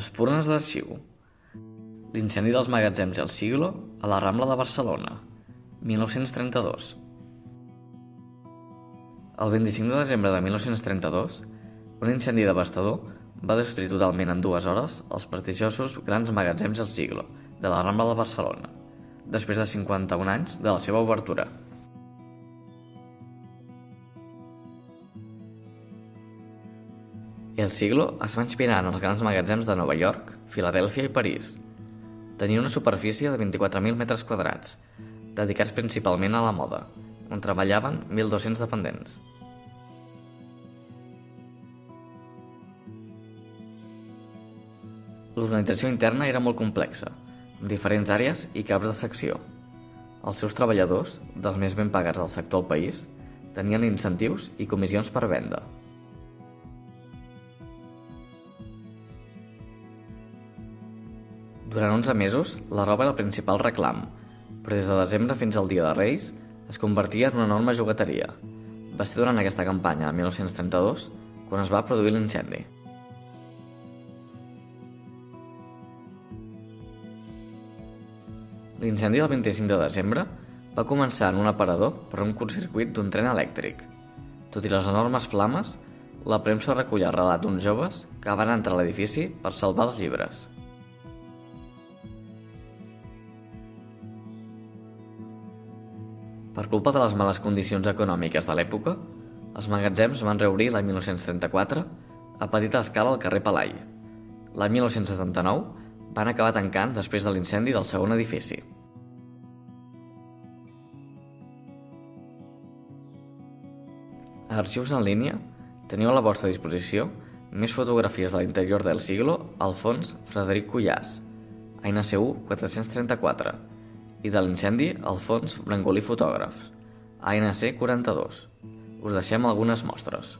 Espurnes d'arxiu. L'incendi dels magatzems El Siglo a la Rambla de Barcelona, 1932. El 25 de desembre de 1932, un incendi devastador va destruir totalment en 2 hores els prestigiosos grans magatzems El Siglo de la Rambla de Barcelona, després de 51 anys de la seva obertura. El Siglo es va inspirar en els grans magatzems de Nova York, Filadèlfia i París. Tenia una superfície de 24.000 metres quadrats, dedicats principalment a la moda, on treballaven 1.200 dependents. L'organització interna era molt complexa, amb diferents àrees i caps de secció. Els seus treballadors, dels més ben pagats del sector al país, tenien incentius i comissions per venda. Durant 11 mesos, la roba era el principal reclam, però des de desembre fins al dia de Reis es convertia en una enorme jugueteria. Va ser durant aquesta campanya, de 1932, quan es va produir l'incendi. L'incendi del 25 de desembre va començar en un aparador per un curtcircuit d'un tren elèctric. Tot i les enormes flames, la premsa recull el relat d'uns joves que van entrar a l'edifici per salvar els llibres. Per culpa de les males condicions econòmiques de l'època, els magatzems van reobrir l'any 1934 a petita escala al carrer Pelai. L'any 1979 van acabar tancant després de l'incendi del segon edifici. A Arxius en línia teniu a la vostra disposició més fotografies de l'interior del Siglo Alfons Frederic Cuyàs, ANSU 434, i de l'incendi Alfons Brangolí Fotògrafs, ANC 42. Us deixem algunes mostres.